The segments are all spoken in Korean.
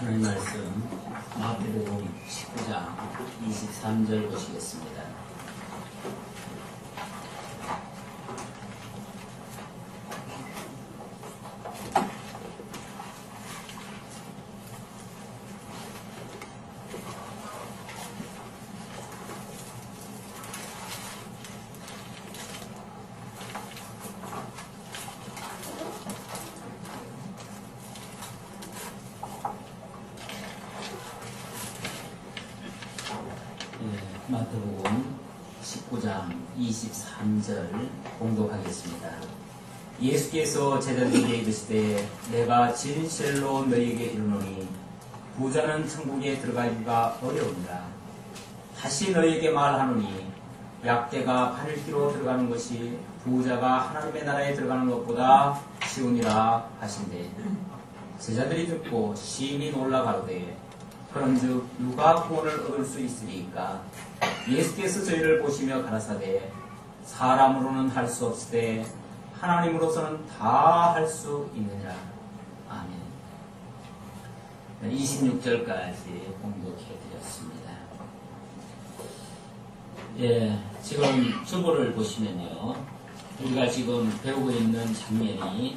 하나님 말씀 마태복음 19장 23절 보시겠습니다. 마태복음 19장 23절 공독하겠습니다. 예수께서 제자들에게 이르시되 내가 진실로 너희에게 이르노니 부자는 천국에 들어가기가 어려우니라. 다시 너희에게 말하노니 약대가 바늘기로 들어가는 것이 부자가 하나님의 나라에 들어가는 것보다 쉬우니라 하신대. 제자들이 듣고 심히 놀라 가로되 그런즉 누가 구원을 얻을 수 있으리까? 예수께서 저희를 보시며 가라사대 사람으로는 할 수 없으되 하나님으로서는 다 할 수 있느니라. 아멘. 26절까지 공독해 드렸습니다. 지금 주보를 보시면요, 우리가 지금 배우고 있는 장면이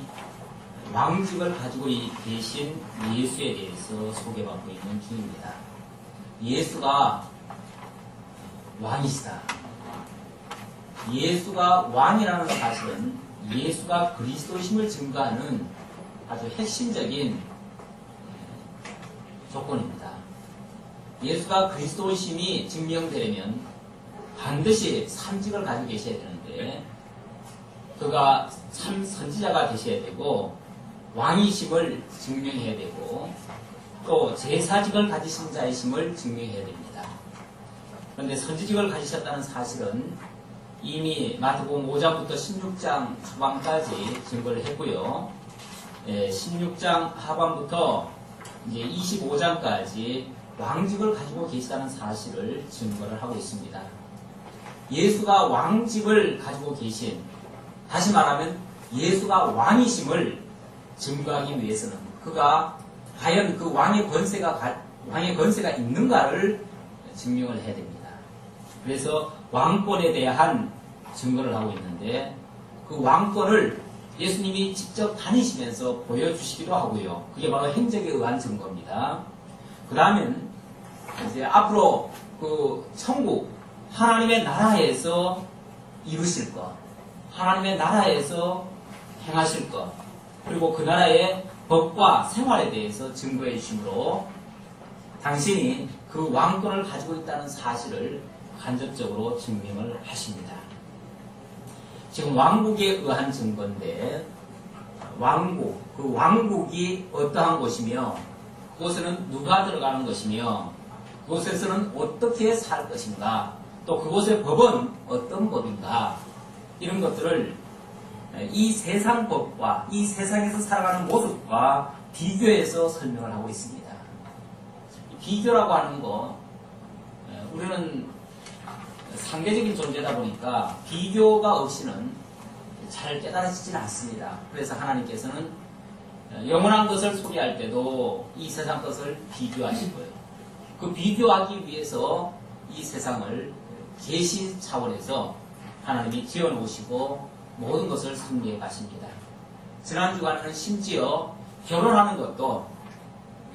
왕직을 가지고 계신 예수에 대해서 소개받고 있는 중입니다. 예수가 왕이시다. 예수가 왕이라는 사실은 예수가 그리스도심을 증거하는 아주 핵심적인 조건입니다. 예수가 그리스도심이 증명되려면 반드시 삼직을 가지고 계셔야 되는데, 그가 참 선지자가 되셔야 되고 왕이심을 증명해야 되고 또 제사직을 가지신 자이심을 증명해야 됩니다. 그런데 선지직을 가지셨다는 사실은 이미 마태복음 5장부터 16장 초반까지 증거를 했고요. 16장 하반부터 이제 25장까지 왕직을 가지고 계시다는 사실을 증거를 하고 있습니다. 예수가 왕직을 가지고 계신, 다시 말하면 예수가 왕이심을 증거하기 위해서는 그가 과연 그 왕의 권세가 있는가를 증명을 해야 됩니다. 그래서 왕권에 대한 증거를 하고 있는데, 그 왕권을 예수님이 직접 다니시면서 보여주시기도 하고요. 그게 바로 행적에 의한 증거입니다. 그 다음엔 이제 앞으로 그 천국, 하나님의 나라에서 이루실 것, 하나님의 나라에서 행하실 것, 그리고 그 나라의 법과 생활에 대해서 증거해 주심으로 당신이 그 왕권을 가지고 있다는 사실을 간접적으로 증명을 하십니다. 지금 왕국에 의한 증거인데, 왕국, 그 왕국이 어떠한 곳이며 그곳에는 누가 들어가는 것이며 그곳에서는 어떻게 살 것인가, 또 그곳의 법은 어떤 법인가, 이런 것들을 이 세상 법과 이 세상에서 살아가는 모습과 비교해서 설명을 하고 있습니다. 비교라고 하는 거, 우리는 상대적인 존재다 보니까 비교가 없이는 잘 깨달아지진 않습니다. 그래서 하나님께서는 영원한 것을 소개할 때도 이 세상 것을 비교하시고요. 그 비교하기 위해서 이 세상을 계시 차원에서 하나님이 지어놓으시고 모든 것을 승리해 가십니다. 지난 주간에는 심지어 결혼하는 것도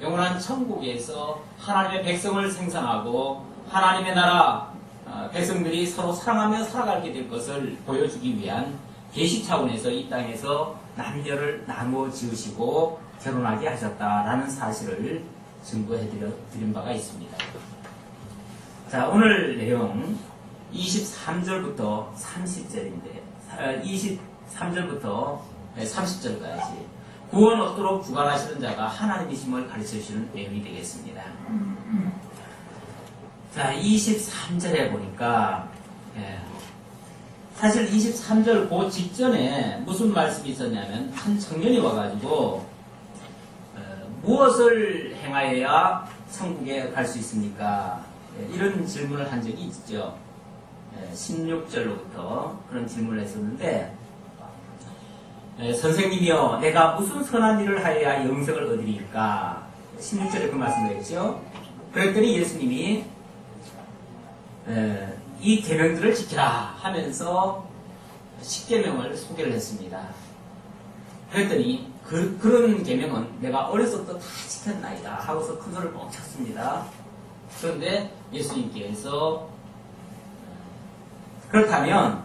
영원한 천국에서 하나님의 백성을 생산하고 하나님의 나라 백성들이 서로 사랑하며 살아가게 될 것을 보여주기 위한 계시 차원에서 이 땅에서 남녀를 나누어 지으시고 결혼하게 하셨다라는 사실을 증거해 드린 바가 있습니다. 자, 오늘 내용 23절부터 30절인데 23절부터 30절까지 구원 얻도록 주관하시는 자가 하나님이심을 가르쳐주시는 내용이 되겠습니다. 자, 23절에 보니까 사실 23절 그 직전에 무슨 말씀이 있었냐면, 한 청년이 와가지고 무엇을 행하여야 천국에 갈 수 있습니까? 이런 질문을 한 적이 있죠. 16절로부터 그런 질문을 했었는데, 선생님이여 내가 무슨 선한 일을 하여야 영생을 얻으리까? 16절에 그 말씀을 했죠. 그랬더니 예수님이 이 계명들을 지키라 하면서 10계명을 소개를 했습니다. 그랬더니 그런 계명은 내가 어렸을 때 다 지켰나이다 하고서 큰 소리를 뻥 쳤습니다. 그런데 예수님께서 그렇다면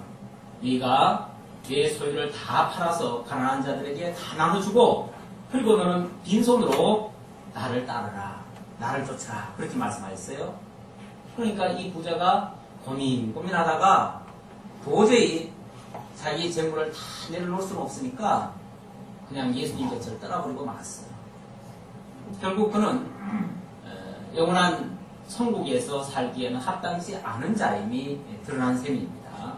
네가 내 소유를 다 팔아서 가난한 자들에게 다 나눠주고 그리고 너는 빈손으로 나를 따르라, 나를 쫓아라 그렇게 말씀하셨어요. 그러니까 이 부자가 고민하다가 도저히 자기 재물을 다 내려놓을 수는 없으니까 그냥 예수님 곁을 떠나버리고 말았어요. 결국 그는 영원한 천국에서 살기에는 합당치 않은 자임이 드러난 셈입니다.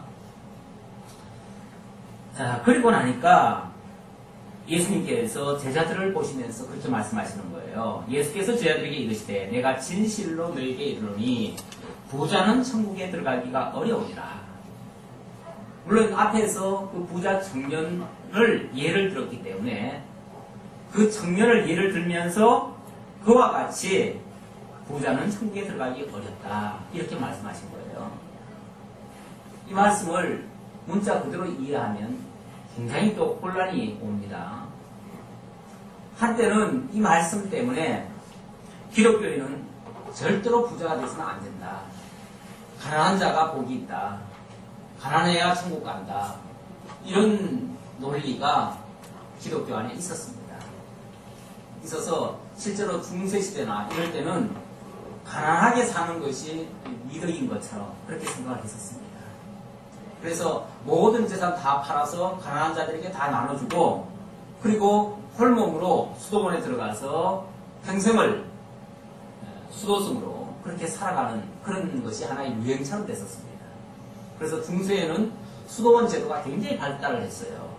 자, 그리고 나니까 예수님께서 제자들을 보시면서 그렇게 말씀하시는 거예요. 예수께서 제자들에게 이르시되 내가 진실로 너에게 이르노니 부자는 천국에 들어가기가 어려우니라. 물론 앞에서 그 부자 청년을 예를 들었기 때문에 그 청년을 예를 들면서 그와 같이 부자는 천국에 들어가기 어렵다 이렇게 말씀하신 거예요. 이 말씀을 문자 그대로 이해하면 굉장히 또 혼란이 옵니다. 한때는 이 말씀 때문에 기독교인은 절대로 부자가 되서는 안 된다. 가난한 자가 복이 있다. 가난해야 천국 간다. 이런 논리가 기독교 안에 있었습니다. 있어서 실제로 중세시대나 이럴 때는 가난하게 사는 것이 미덕인 것처럼 그렇게 생각을 했었습니다. 그래서 모든 재산 다 팔아서 가난한 자들에게 다 나눠주고 그리고 홀몸으로 수도원에 들어가서 평생을 수도승으로 그렇게 살아가는 그런 것이 하나의 유행처럼 됐었습니다. 그래서 중세에는 수도원 제도가 굉장히 발달을 했어요.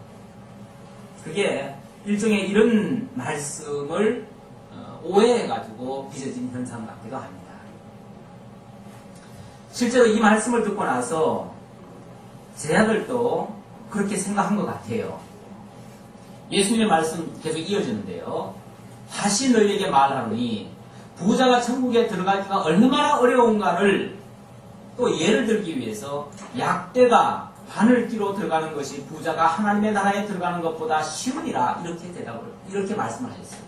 그게 일종의 이런 말씀을 오해해가지고 빚어진 현상 같기도 합니다. 실제로 이 말씀을 듣고 나서 제자들도 그렇게 생각한 것 같아요. 예수님의 말씀 계속 이어지는데요. 다시 너희에게 말하노니 부자가 천국에 들어가기가 얼마나 어려운가를 또 예를 들기 위해서 약대가 바늘기로 들어가는 것이 부자가 하나님의 나라에 들어가는 것보다 쉬우니라 이렇게 말씀을 하셨어요.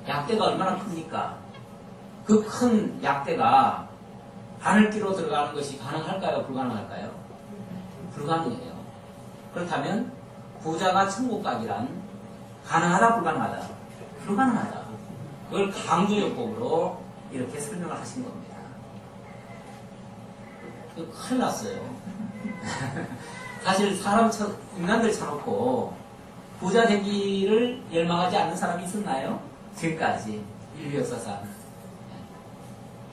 약대가 얼마나 큽니까? 그 큰 약대가 바늘기로 들어가는 것이 가능할까요? 불가능할까요? 불가능해요. 그렇다면 부자가 천국 가기란 가능하다 불가능하다? 불가능하다. 그걸 강조요법으로 이렇게 설명을 하신 겁니다. 큰일 났어요. 사실 인간들 쳐놓고 부자 되기를 열망하지 않는 사람이 있었나요? 지금까지 인류 역사상.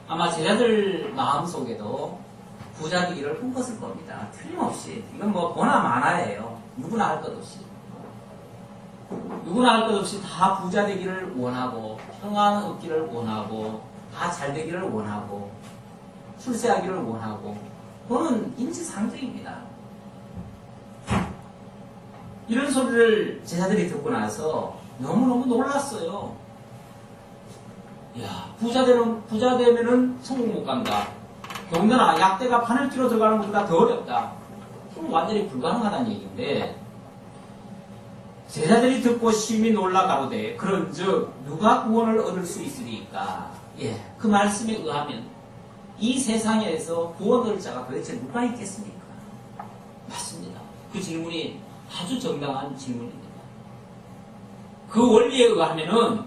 아마 제자들 마음속에도 부자 되기를 꿈꿨을 겁니다. 틀림없이. 이건 뭐 보나 마나예요. 누구나 할 것 없이. 누구나 할 것 없이 다 부자 되기를 원하고 평안 얻기를 원하고 다 잘 되기를 원하고 출세하기를 원하고 그거는 인지상정입니다. 이런 소리를 제자들이 듣고 나서 너무너무 놀랐어요. 야, 부자 되면은 천국 못 간다. 더군다나 약대가 바늘기로 들어가는 것보다 더 어렵다. 그럼 완전히 불가능하다는 얘기인데 제자들이 듣고 심히 놀라 가로되 그런즉 누가 구원을 얻을 수 있으리까? 예, 그 말씀에 의하면 이 세상에서 구원 얻을 자가 도대체 누가 있겠습니까? 맞습니다. 그 질문이 아주 정당한 질문입니다. 그 원리에 의하면은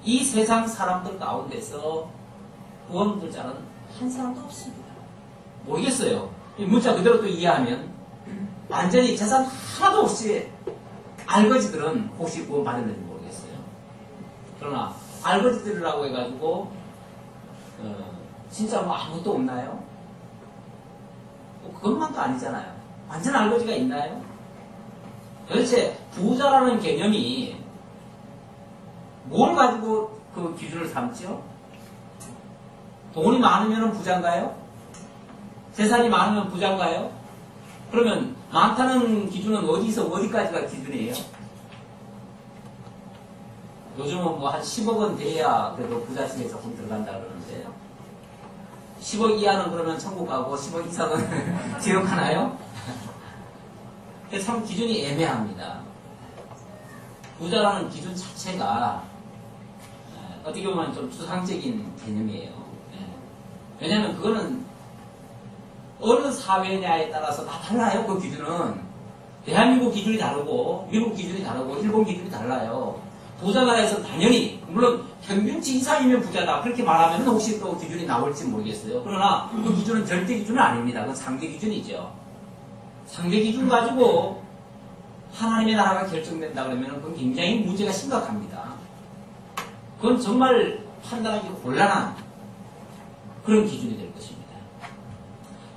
이 세상 사람들 가운데서 구원 얻을 자는 한 사람도 없습니다. 모르겠어요. 이 문자 그대로 또 이해하면 완전히 재산 하나도 없이 알거지들은 혹시 구원 받을는지 모르겠어요. 그러나 알거지들이라고 해가지고 진짜 뭐 아무것도 없나요? 그것만도 아니잖아요. 완전 알거지가 있나요? 도대체 부자라는 개념이 뭘 가지고 그 기준을 삼죠? 돈이 많으면 부자인가요? 재산이 많으면 부자인가요? 그러면 많다는 기준은 어디서 어디까지가 기준이에요? 요즘은 뭐 한 10억은 돼야 그래도 부자층에 조금 들어간다 그러는데 10억 이하는 그러면 천국 가고 10억 이상은 지옥 가나요? 참 기준이 애매합니다. 부자라는 기준 자체가 어떻게 보면 좀 추상적인 개념이에요. 왜냐하면 그거는 어느 사회냐에 따라서 다 달라요. 그 기준은 대한민국 기준이 다르고 미국 기준이 다르고 일본 기준이 달라요. 부자 나라에서는 당연히 물론 평균치 이상이면 부자다 그렇게 말하면 혹시 또 기준이 나올지 모르겠어요. 그러나 그 기준은 절대 기준은 아닙니다. 그건 상대 기준이죠. 상대 기준 가지고 하나님의 나라가 결정된다 그러면 그건 굉장히 문제가 심각합니다. 그건 정말 판단하기 곤란한 그런 기준이 될 것입니다.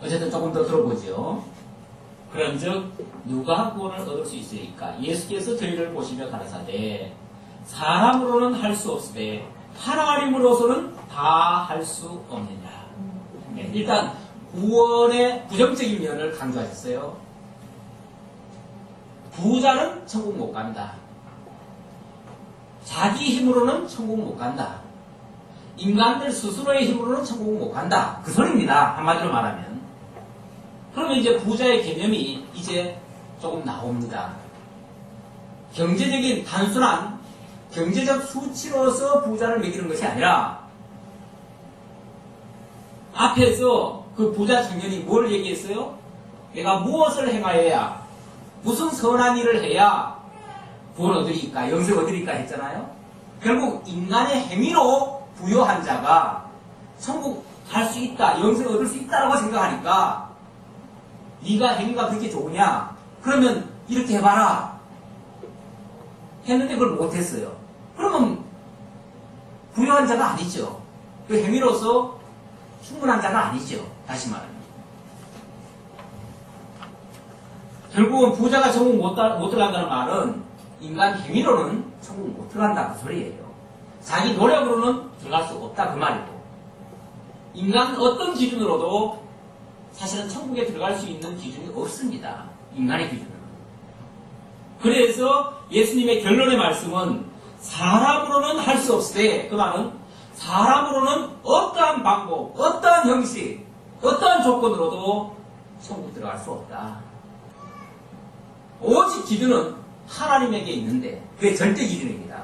어쨌든 조금 더 들어보죠. 그런즉 누가 구원을 얻을 수 있으리까? 예수께서 저희를 보시며 가라사대 사람으로는 할 수 없으되 하나님으로서는 다 할 수 없느냐. 일단 구원의 부정적인 면을 강조하셨어요. 부자는 천국 못 간다. 자기 힘으로는 천국 못 간다. 인간들 스스로의 힘으로는 천국 못 간다. 그 소리입니다. 한마디로 말하면. 그러면 이제 부자의 개념이 이제 조금 나옵니다. 경제적인 단순한 경제적 수치로서 부자를 매기는 것이 아니라 앞에서 그 부자 청년이 뭘 얘기했어요? 내가 무엇을 행하여야 무슨 선한 일을 해야 구원 얻으리까 영생 얻으리까 했잖아요. 결국 인간의 행위로 부여한 자가 천국 갈 수 있다 영생 얻을 수 있다라고 생각하니까 네가 행위가 그렇게 좋으냐? 그러면 이렇게 해봐라 했는데 그걸 못했어요. 그러면 부유한 자가 아니죠. 그 행위로서 충분한 자가 아니죠. 다시 말하면. 결국은 부자가 천국 못 들어간다는 말은 인간 행위로는 천국 못 들어간다 그 소리예요. 자기 노력으로는 들어갈 수 없다 그 말이고 인간 어떤 기준으로도 사실은 천국에 들어갈 수 있는 기준이 없습니다. 인간의 기준은. 그래서 예수님의 결론의 말씀은 사람으로는 할 수 없으되 그 말은 사람으로는 어떠한 방법, 어떠한 형식, 어떠한 조건으로도 천국 들어갈 수 없다. 오직 기준은 하나님에게 있는데 그게 절대 기준입니다.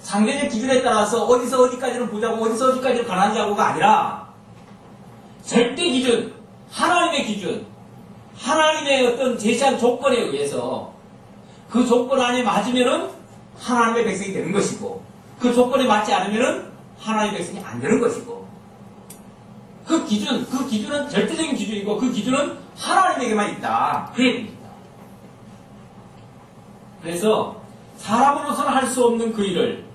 상대적 기준에 따라서 어디서 어디까지는 부자고 어디서 어디까지는 가난한 자고가 아니라 절대 기준, 하나님의 기준, 하나님의 어떤 제시한 조건에 의해서 그 조건 안에 맞으면은 하나님의 백성이 되는 것이고 그 조건에 맞지 않으면은 하나님의 백성이 안 되는 것이고 그 기준은 절대적인 기준이고 그 기준은 하나님에게만 있다. 그 얘기입니다. 그래서 사람으로서는 할 수 없는 그 일을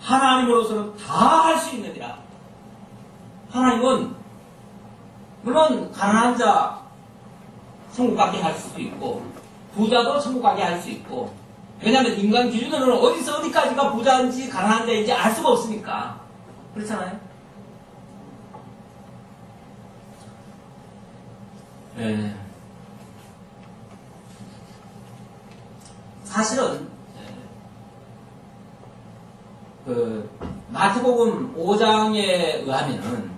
하나님으로서는 다 할 수 있느니라. 하나님은 물론 가난한 자 천국 가게 할 수도 있고 부자도 천국 가게 할 수 있고 왜냐하면 인간 기준으로는 어디서 어디까지가 부자인지 가난한 자인지 알 수가 없으니까 그렇잖아요. 네. 사실은 그 마태복음 5장에 의하면은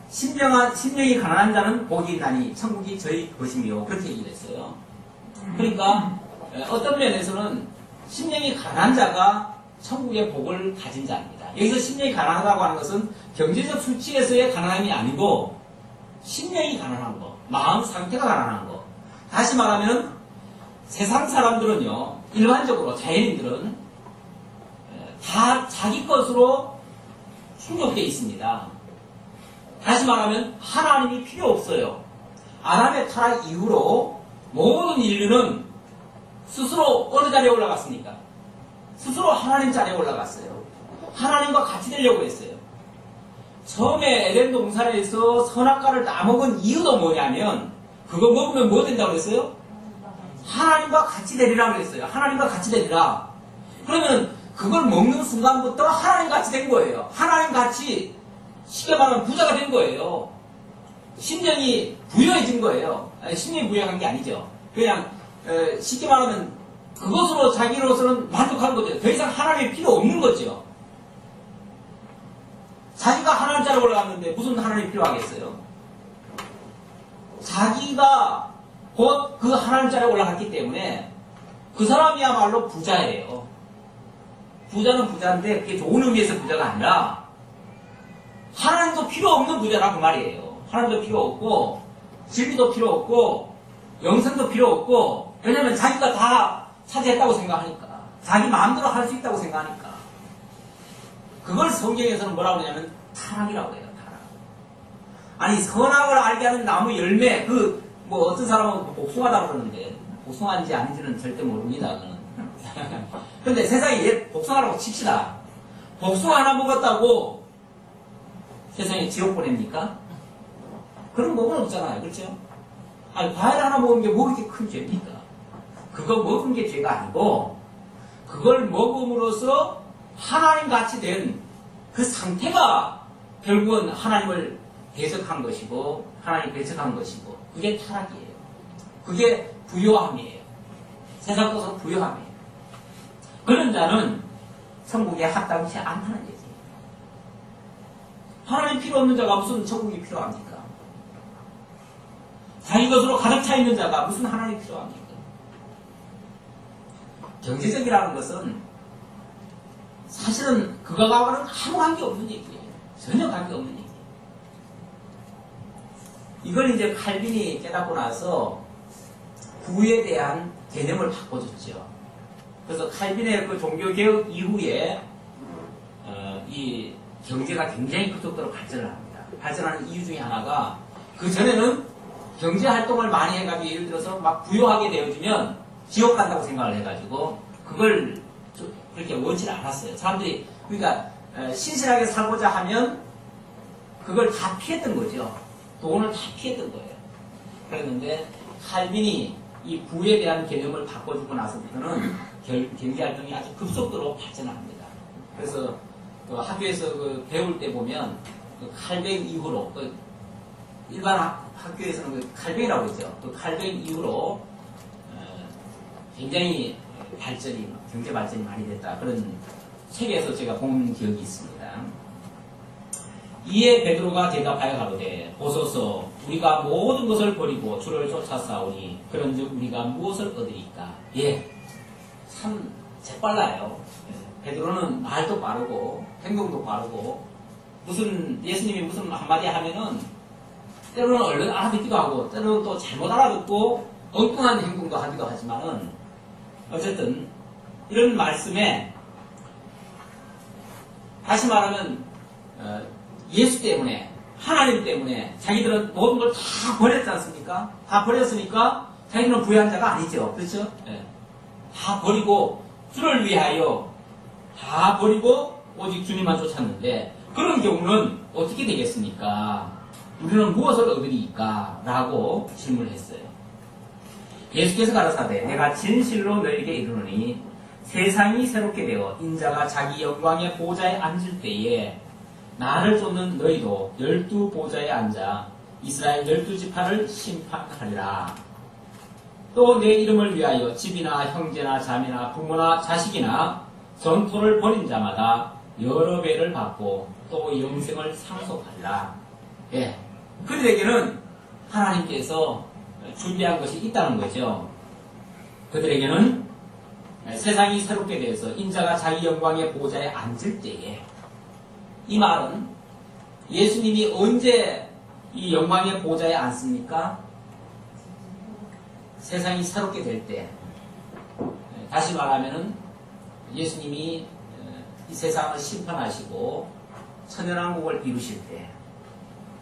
심령이 가난한 자는 복이 있나니 천국이 저희 것이며 그렇게 얘기를 했어요. 그러니까 어떤 면에서는 심령이 가난한 자가 천국의 복을 가진 자입니다. 여기서 심령이 가난하다고 하는 것은 경제적 수치에서의 가난함이 아니고 심령이 가난한 거, 마음 상태가 가난한 거. 다시 말하면 세상 사람들은요, 일반적으로 자연인들은 다 자기 것으로 충족되어 있습니다. 다시 말하면 하나님이 필요 없어요. 아담의 타락 이후로 모든 인류는 스스로 어느 자리에 올라갔습니까? 스스로 하나님 자리에 올라갔어요. 하나님과 같이 되려고 했어요. 처음에 에덴 동산에서 선악과를 따먹은 이유도 뭐냐면 그거 먹으면 뭐 된다고 그랬어요? 하나님과 같이 되리라고 그랬어요. 하나님과 같이 되리라. 그러면 그걸 먹는 순간부터 하나님 같이 된 거예요. 하나님 같이 쉽게 말하면 부자가 된 거예요. 심령이 부여해진 거예요. 아니, 심령이 부여한 게 아니죠. 그냥 쉽게 말하면 그것으로 자기로서는 만족한 거죠. 더 이상 하나님이 필요 없는 거죠. 올라갔는데 무슨 하나님이 필요하겠어요? 자기가 곧 그 하나님 자리에 올라갔기 때문에 그 사람이야말로 부자예요. 부자는 부자인데 그게 좋은 의미에서 부자가 아니라 하나님도 필요 없는 부자라 그 말이에요. 하나님도 필요 없고 진리도 필요 없고 영생도 필요 없고 왜냐면 자기가 다 차지했다고 생각하니까 자기 마음대로 할 수 있다고 생각하니까 그걸 성경에서는 뭐라고 하냐면 타락이라고 해요. 타락. 아니 선악을 알게 하는 나무 열매 뭐 어떤 사람은 복숭아다 그러는데 복숭아인지 아닌지는 절대 모릅니다. 그는. 근데 세상에 복숭아라고 칩시다. 복숭아 하나 먹었다고 세상에 지옥 보냅니까? 그런 법은 없잖아요. 그렇죠? 아니 과일 하나 먹은 게 뭐 그렇게 큰 죄입니까? 그거 먹은 게 죄가 아니고 그걸 먹음으로써 하나님 같이 된 그 상태가 결국은 하나님을 배척한 것이고 하나님 배척한 것이고 그게 타락이에요. 그게 부요함이에요. 세상 것은 부요함이에요. 그런 자는 천국에 합당치 않다는 얘기예요. 하나님 필요 없는 자가 무슨 천국이 필요합니까? 자기 것으로 가득 차 있는 자가 무슨 하나님이 필요합니까? 경제적이라는 것은 사실은 그거하고는 아무 관계 없는 얘기예요. 전혀 관계 없는 얘기예요. 이걸 이제 칼빈이 깨닫고 나서 부에 대한 개념을 바꿔줬죠. 그래서 칼빈의 그 종교개혁 이후에 이 경제가 굉장히 급속도로 발전을 합니다. 발전하는 이유 중에 하나가 그 전에는 경제 활동을 많이 해가지고 예를 들어서 막 부유하게 되어지면 지옥 간다고 생각을 해가지고 그걸 그렇게 원치를 않았어요. 사람들이 그러니까 신실하게 살고자 하면 그걸 다 피했던 거죠. 돈을 다 피했던 거예요. 그랬는데 칼빈이 이 부에 대한 개념을 바꿔주고 나서부터는 경제활동이 아주 급속도로 발전합니다. 그래서 그 학교에서 그 배울 때 보면 그 칼뱅 이후로 그 일반 학교에서는 그 칼뱅이라고 그러죠. 그 칼뱅 이후로 굉장히 경제 발전이 많이 됐다. 그런 책에서 제가 본 기억이 있습니다. 이에 베드로가 대답하여 가로되 보소서 우리가 모든 것을 버리고 주를 쫓아 싸우니 그런즉 우리가 무엇을 얻으리까? 예, 참 재빨라요. 베드로는 말도 빠르고 행동도 빠르고 예수님이 무슨 한마디 하면은 때로는 얼른 알아듣기도 하고 때로는 또 잘못 알아듣고 엉뚱한 행동도 하기도 하지만은 어쨌든 이런 말씀에 다시 말하면 예수 때문에 하나님 때문에 자기들은 모든 걸 다 버렸지 않습니까? 다 버렸으니까 자기는 부유한 자가 아니죠. 그렇죠? 네. 다 버리고 주를 위하여 다 버리고 오직 주님만 쫓았는데 그런 경우는 어떻게 되겠습니까? 우리는 무엇을 얻으리까? 라고 질문을 했어요. 예수께서 가라사대 내가 진실로 너에게 이르노니 세상이 새롭게 되어 인자가 자기 영광의 보좌에 앉을 때에 나를 쫓는 너희도 12보좌에 앉아 이스라엘 12지파를 심판하리라. 또 내 이름을 위하여 집이나 형제나 자매나 부모나 자식이나 전토를 벌인 자마다 여러 배를 받고 또 영생을 상속하리라. 예, 그들에게는 하나님께서 준비한 것이 있다는 거죠. 그들에게는 세상이 새롭게 되어서 인자가 자기 영광의 보좌에 앉을 때에 이 말은 예수님이 언제 이 영광의 보좌에 앉습니까? 세상이 새롭게 될 때. 다시 말하면은 예수님이 이 세상을 심판하시고 천연왕국을 이루실 때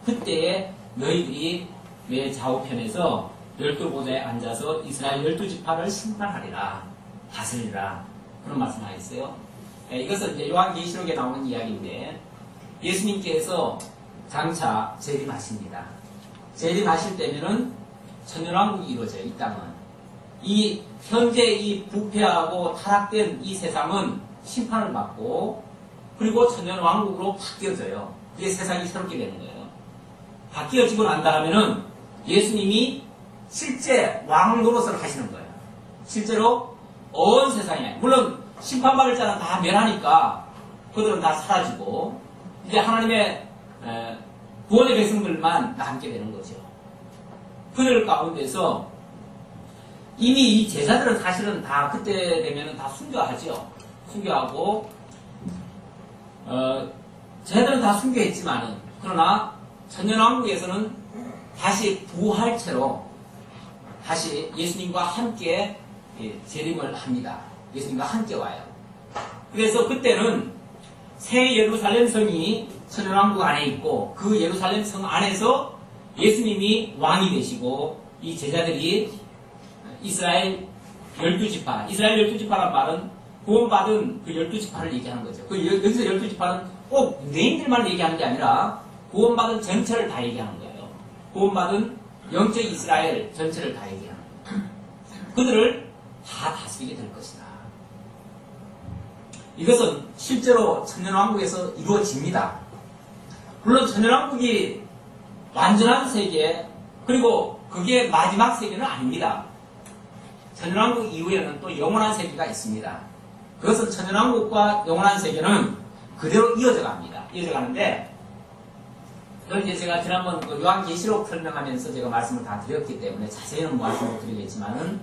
그때에 너희들이 내 좌우편에서 12보좌에 앉아서 이스라엘 12지파를 심판하리라 다스리라 그런 말씀하셨어요. 이것은 이제 요한계시록에 나오는 이야기인데 예수님께서 장차 재림하십니다. 재림하실 때면은 천연왕국이 이루어져요. 이 땅은. 이 현재 이 부패하고 타락된 이 세상은 심판을 받고 그리고 천연왕국으로 바뀌어져요. 그게 세상이 새롭게 되는 거예요. 바뀌어지고 난 다음에는 예수님이 실제 왕 노릇을 하시는 거예요. 실제로 온 세상에 물론 심판받을 자는 다 멸하니까 그들은 다 사라지고 이제 하나님의 구원의 백성들만 남게 되는 거죠. 그들 가운데서 이미 이 제자들은 사실은 다 그때 되면은 다 순교하죠. 순교하고 제자들은 다 순교했지만은 그러나 천년왕국에서는 다시 부활 채로 다시 예수님과 함께 재림을 합니다. 예수님과 함께 와요. 그래서 그때는 새 예루살렘 성이 천년왕국 안에 있고 그 예루살렘 성 안에서 예수님이 왕이 되시고 이 제자들이 이스라엘 12지파, 이스라엘 12지파란 말은 구원받은 그 12지파를 얘기하는 거죠. 여기서 12지파는 꼭 유대인들만 얘기하는 게 아니라 구원받은 전체를 다 얘기하는 거예요. 구원받은 영적 이스라엘 전체를 다 얘기하는 거예요. 그들을 다 다스리게 될 것이다. 이것은 실제로 천년왕국에서 이루어집니다. 물론 천년왕국이 완전한 세계, 그리고 그게 마지막 세계는 아닙니다. 천년왕국 이후에는 또 영원한 세계가 있습니다. 그것은 천년왕국과 영원한 세계는 그대로 이어져 갑니다. 이어져 가는데, 그건 이제 제가 지난번 그 요한계시록 설명하면서 제가 말씀을 다 드렸기 때문에 자세히는 말씀을 드리겠지만은,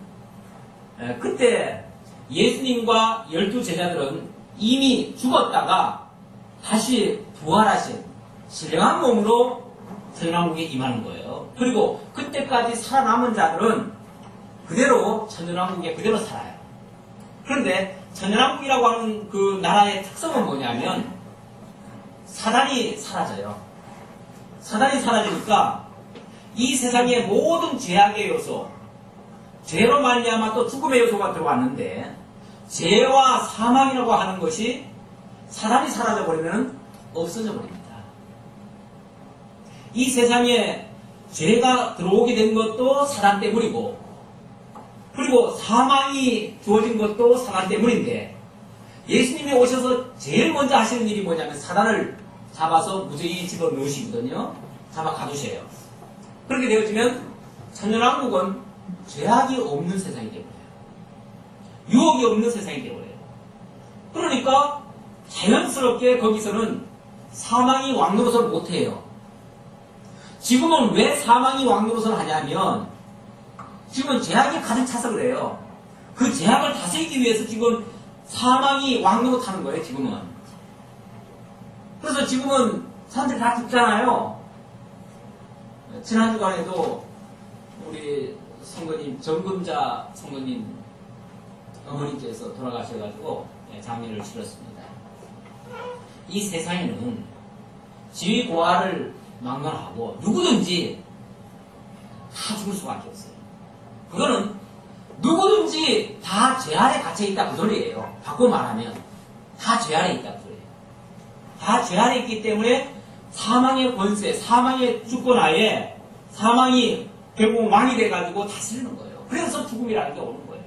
그때 예수님과 12제자들은 이미 죽었다가 다시 부활하신 신령한 몸으로 천년왕국에 임하는 거예요. 그리고 그때까지 살아남은 자들은 그대로 천년왕국에 그대로 살아요. 그런데 천년왕국이라고 하는 그 나라의 특성은 뭐냐면 사단이 사라져요. 사단이 사라지니까 이 세상의 모든 죄악의 요소, 죄로 말미암아 또 죽음의 요소가 들어왔는데 죄와 사망이라고 하는 것이 사단이 사라져 버리면 없어져 버립니다. 이 세상에 죄가 들어오게 된 것도 사단 때문이고, 그리고 사망이 주어진 것도 사단 때문인데, 예수님이 오셔서 제일 먼저 하시는 일이 뭐냐면 사단을 잡아서 무죄히 집어넣으시거든요. 잡아 가두셔요. 그렇게 되어지면 천년왕국은 죄악이 없는 세상이 되어버려요. 유혹이 없는 세상이 되어버려요. 그러니까 자연스럽게 거기서는 사망이 왕노릇을 못해요. 지금은 왜 사망이 왕노릇을 하냐면 지금은 죄악이 가득 차서 그래요. 그 죄악을 다스리기 위해서 지금 사망이 왕노릇하는 거예요. 지금은. 그래서 지금은 사람들이 다 죽잖아요. 지난 주간에도 우리 성도님, 정금자 성도님 어머니께서 돌아가셔가지고 장례를 치렀습니다. 이 세상에는 지위 고하를 막론하고 누구든지 다 죽을 수밖에 없어요. 그거는 누구든지 다 죄 아래 갇혀있다 그 소리예요. 바꿔 말하면 다 죄 아래 있다 그 소리예요. 다 죄 아래 있기 때문에 사망의 권세, 사망의 주권하에 사망이 결국 왕이 돼가지고 다스리는 거예요. 그래서 죽음이라는 게 오는 거예요.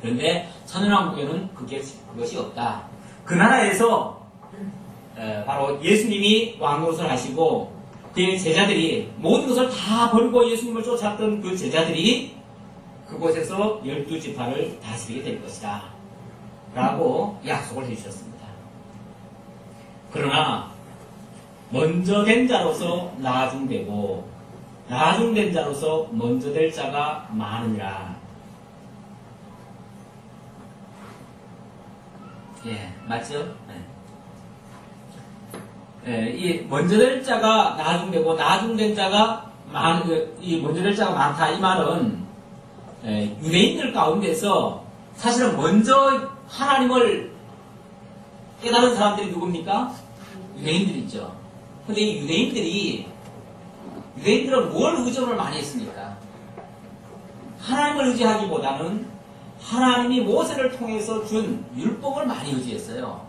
그런데 천년왕국에는 그것이 없다. 그 나라에서 바로 예수님이 왕노릇을 하시고 그의 제자들이 모든 것을 다 버리고 예수님을 쫓았던 그 제자들이 그곳에서 12지파를 다스리게 될 것이다 라고 약속을 해주셨습니다. 그러나 먼저 된 자로서 나중되고 나중된 자로서 먼저 될 자가 많으니라. 예, 맞죠? 이 먼저 될 자가 나중되고 나중된 자가 이 먼저 될 자가 많다. 이 말은 유대인들 가운데서 사실은 먼저 하나님을 깨달은 사람들이 누굽니까? 유대인들이죠. 근데 이 유대인들은 뭘 의존을 많이 했습니까? 하나님을 의지하기보다는 하나님이 모세를 통해서 준 율법을 많이 의지했어요.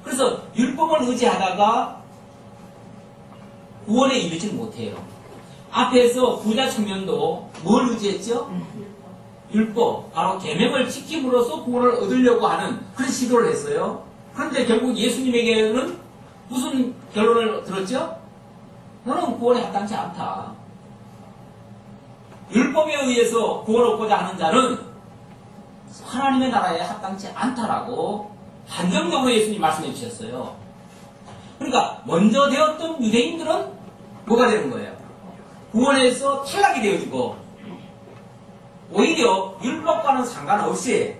그래서 율법을 의지하다가 구원에 이르지는 못해요. 앞에서 부자 청년도 뭘 의지했죠? 율법, 바로 계명을 지킴으로써 구원을 얻으려고 하는 그런 시도를 했어요. 그런데 결국 예수님에게는 무슨 결론을 들었죠? 너는 구원에 합당치 않다. 율법에 의해서 구원 얻고자 하는 자는 하나님의 나라에 합당치 않다라고 한정적으로 예수님이 말씀해 주셨어요. 그러니까 먼저 되었던 유대인들은 뭐가 되는 거예요? 구원에서 탈락이 되어지고 오히려 율법과는 상관없이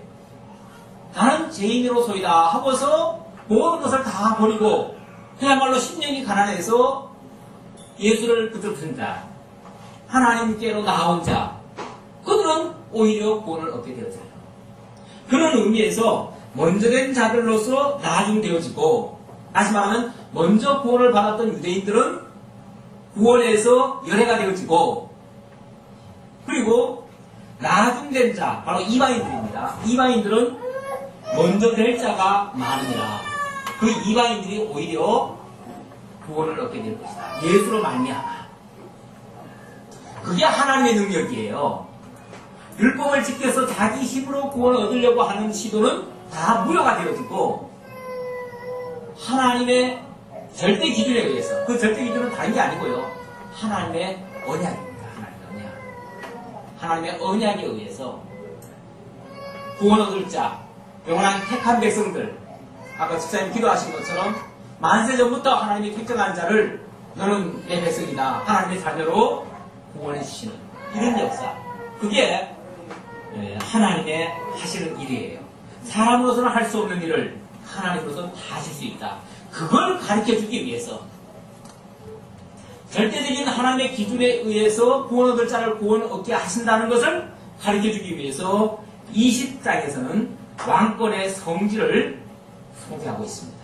나는 죄인으로소이다 하고서 모든 것을 다 버리고 그야말로 심령이 가난해서 예수를 붙들은 자, 하나님께로 나온 자, 그들은 오히려 구원을 얻게 되었어요. 그런 의미에서 먼저 된 자들로서 나중되어지고, 다시 말하면 먼저 구원을 받았던 유대인들은 구원에서 열애가 되어지고, 그리고 나중된 자, 바로 이방인들입니다. 이방인들은 먼저 될 자가 많으니라. 그 이방인들이 오히려 구원을 얻게 될 것이다. 예수로 말미암아. 그게 하나님의 능력이에요. 율법을 지켜서 자기 힘으로 구원을 얻으려고 하는 시도는 다 무효가 되어지고, 하나님의 절대 기준에 의해서, 그 절대 기준은 다른 게 아니고요, 하나님의 언약입니다. 하나님의 언약에 의해서 구원 얻을 자, 영원한 택한 백성들, 아까 집사님 기도하신 것처럼 만세 전부터 하나님이 택정한 자를 너는 내 백성이다, 하나님의 자녀로 구원해 주시는 이런 역사, 그게 하나님의 하시는 일이에요. 사람으로서는 할 수 없는 일을 하나님으로서는 다 하실 수 있다. 그걸 가르쳐주기 위해서, 절대적인 하나님의 기준에 의해서 구원 얻을 자를 구원 얻게 하신다는 것을 가르쳐주기 위해서 20장에서는 왕권의 성질을 소개하고 있습니다.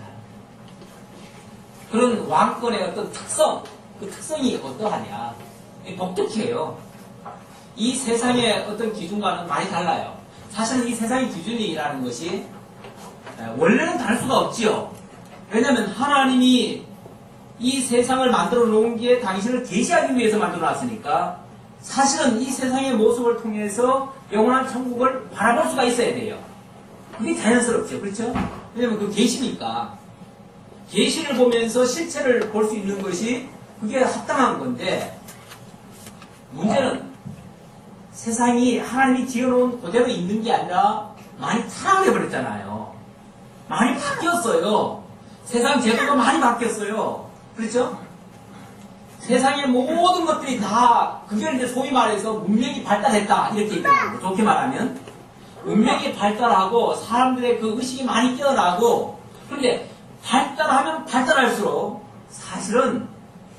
그런 왕권의 어떤 특성, 그 특성이 어떠하냐, 독특해요. 이 세상의 어떤 기준과는 많이 달라요. 사실은 이 세상의 기준이라는 것이 원래는 다를 수가 없지요. 왜냐하면 하나님이 이 세상을 만들어 놓은 게 당신을 계시하기 위해서 만들어 놨으니까, 사실은 이 세상의 모습을 통해서 영원한 천국을 바라볼 수가 있어야 돼요. 그게 자연스럽죠. 그렇죠? 왜냐하면 그 계시니까. 계시를 보면서 실체를 볼 수 있는 것이 그게 합당한 건데, 문제는 세상이 하나님이 지어놓은 그대로 있는 게 아니라 많이 타락을 해버렸잖아요. 많이 바뀌었어요. 세상 제도가 많이 바뀌었어요. 그렇죠? 세상의 모든 것들이 다, 그게 이제 소위 말해서 문명이 발달했다, 이렇게 얘기하는 거예요. 좋게 말하면 문명이 발달하고 사람들의 그 의식이 많이 깨어나고, 그런데 발달하면 발달할수록 사실은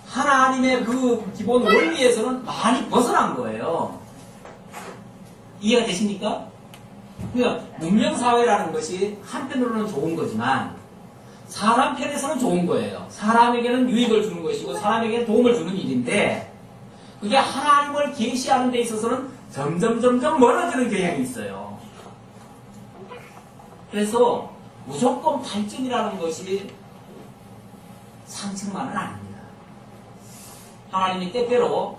하나님의 그 기본 원리에서는 많이 벗어난 거예요. 이해가 되십니까? 그러니까 문명사회라는 것이 한편으로는 좋은 거지만 사람 편에서는 좋은 거예요. 사람에게는 유익을 주는 것이고 사람에게는 도움을 주는 일인데, 그게 하나님을 계시하는 데 있어서는 점점 멀어지는 경향이 있어요. 그래서 무조건 발전이라는 것이 상책만은 아닙니다. 하나님이 때때로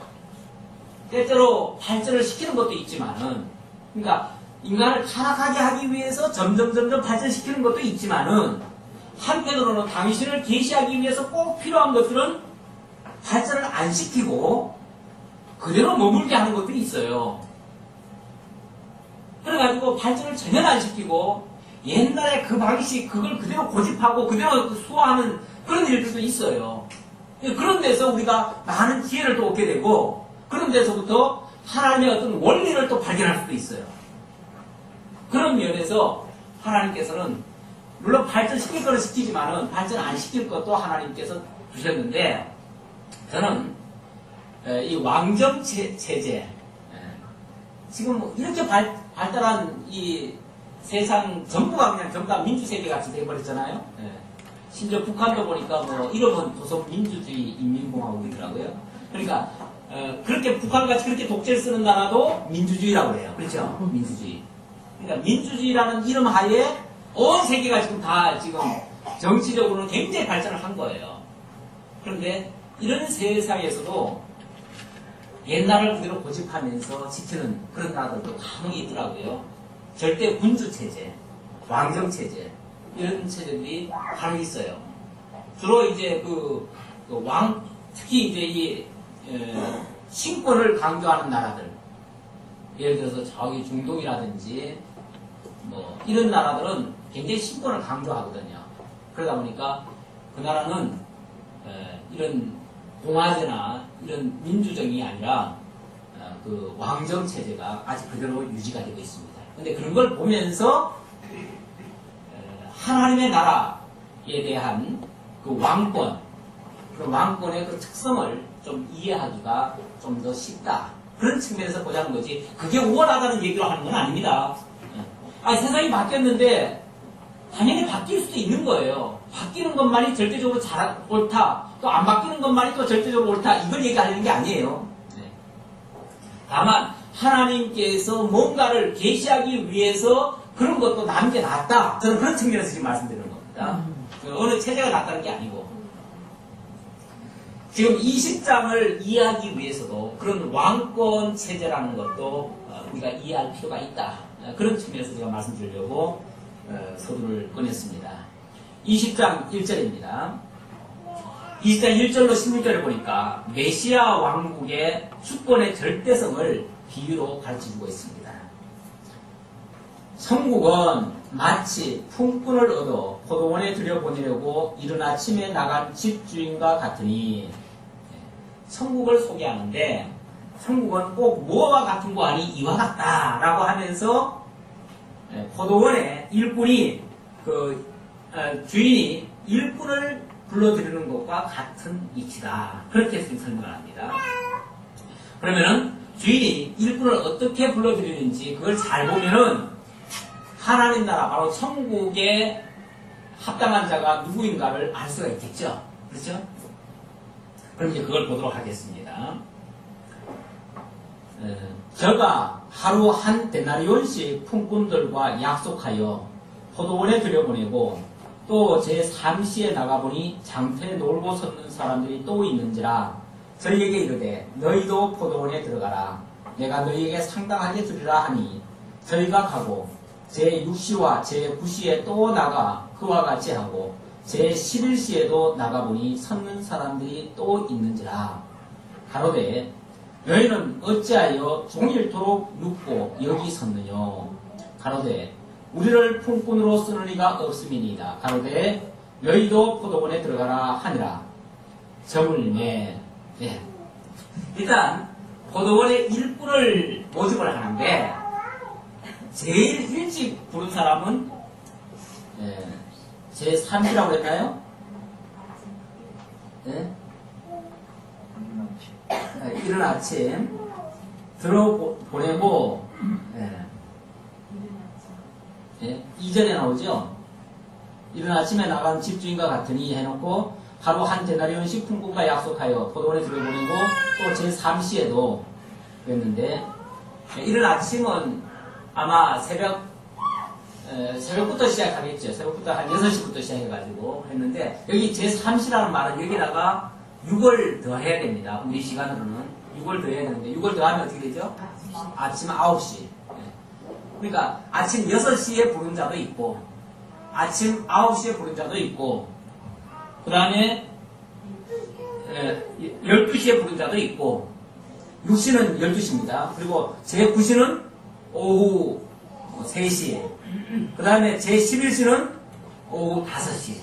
발전을 시키는 것도 있지만은, 그러니까 인간을 타락하게 하기 위해서 점점 발전시키는 것도 있지만은, 한편으로는 당신을 계시하기 위해서 꼭 필요한 것들은 발전을 안 시키고 그대로 머물게 하는 것들이 있어요. 그래가지고 발전을 전혀 안 시키고 옛날에 그 방식, 그걸 그대로 고집하고 그대로 수호하는 그런 일들도 있어요. 그런 데서 우리가 많은 기회를 또 얻게 되고, 그런 데서부터 하나님의 어떤 원리를 또 발견할 수도 있어요. 그런 면에서 하나님께서는 물론 발전시킬 거는 시키지만은 발전 안 시킬 것도 하나님께서 주셨는데, 저는 이 왕정 체제, 지금 이렇게 발달한 이 세상 전부가 그냥 전부 다 민주세계 같이 되어버렸잖아요. 심지어 북한도 보니까 뭐 이름은 조선민주주의 인민공화국이더라고요. 그러니까 그렇게 북한같이 그렇게 독재를 쓰는 나라도 민주주의라고 해요. 그렇죠? 민주주의. 그러니까 민주주의라는 이름 하에 온 세계가 지금 다 지금 정치적으로는 굉장히 발전을 한 거예요. 그런데 이런 세상에서도 옛날을 그대로 고집하면서 지키는 그런 나라들도 간혹 있더라고요. 절대 군주체제, 왕정체제, 이런 체제들이 간혹 있어요. 주로 이제 특히 이제 이 신권을 강조하는 나라들, 예를 들어서 저기 중동이라든지 뭐 이런 나라들은 굉장히 신권을 강조하거든요. 그러다 보니까 그 나라는 이런 공화제나 이런 민주정이 아니라 그 왕정 체제가 아직 그대로 유지가 되고 있습니다. 근데 그런 걸 보면서 하나님의 나라에 대한 그 왕권, 그 왕권의 그 특성을 좀 이해하기가 좀 더 쉽다. 그런 측면에서 보자는 거지. 그게 우월하다는 얘기로 하는 건 아닙니다. 세상이 바뀌었는데 당연히 바뀔 수도 있는 거예요. 바뀌는 것만이 절대적으로 옳다. 또 안 바뀌는 것만이 또 절대적으로 옳다. 이걸 얘기하려는 게 아니에요. 다만 하나님께서 뭔가를 계시하기 위해서 그런 것도 남겨놨다. 저는 그런 측면에서 지금 말씀드리는 겁니다. 어느 체제가 낫다는 게 아니고. 지금 20장을 이해하기 위해서도 그런 왕권 체제라는 것도 우리가 이해할 필요가 있다. 그런 측면에서 제가 말씀드리려고 서두를 꺼냈습니다. 20장 1절입니다. 20장 1절로 16절을 보니까 메시아 왕국의 주권의 절대성을 비유로 가르쳐주고 있습니다. 천국은 마치 품꾼을 얻어 포도원에 들여보내려고 이른 아침에 나간 집주인과 같으니, 천국을 소개하는데 천국은 꼭 뭐와 같은 거 아니 이와 같다라고 하면서 포도원에 일꾼이 주인이 일꾼을 불러들이는 것과 같은 이치다. 그렇게 설명을 합니다. 그러면은 주인이 일꾼을 어떻게 불러들이는지 그걸 잘 보면은 하나님 나라, 바로 천국에 합당한 자가 누구인가를 알 수가 있겠죠. 그렇죠? 그럼 이제 그걸 보도록 하겠습니다. 저가 하루 한 데나리온씩 품꾼들과 약속하여 포도원에 들여보내고 또 제3시에 나가보니 장터에 놀고 섰는 사람들이 또 있는지라 저희에게 이르되 너희도 포도원에 들어가라. 내가 너희에게 상당하게 주리라 하니 저희가 가고 제6시와 제9시에 또 나가 그와 같이 하고 제11시에도 나가보니 섰는 사람들이 또 있는지라. 가로되 너희는 어찌하여 종일토록 눕고 여기 섰느뇨. 가로되 우리를 품꾼으로 쓰는 이가 없음이니이다. 가로되 너희도 포도원에 들어가라 하니라. 저물매. 일단 포도원에 일꾼을 모집을 하는데 제일 일찍 부른 사람은 제3시라고 했나요? 이른 아침 들어보내고 이전에 나오죠. 이른 아침에 나간 집주인과 같으니 해놓고 하루 한 데나리온씩 품꾼과 약속하여 포도원에 들여보내고 또 제3시에도 그랬는데 이른 아침은 아마 새벽부터 시작하겠죠. 새벽부터 한 6시부터 시작해가지고 했는데 여기 제3시라는 말은 여기다가 6을 더 해야 됩니다. 우리 시간으로는 6을 더 해야 되는데 6을 더 하면 어떻게 되죠? 아침 9시. 그러니까 아침 6시에 부른 자도 있고 아침 9시에 부른 자도 있고 그 다음에 12시에 부른 자도 있고 6시는 12시입니다. 그리고 제9시는 오후 3시에 그 다음에 제11시는 오후 5시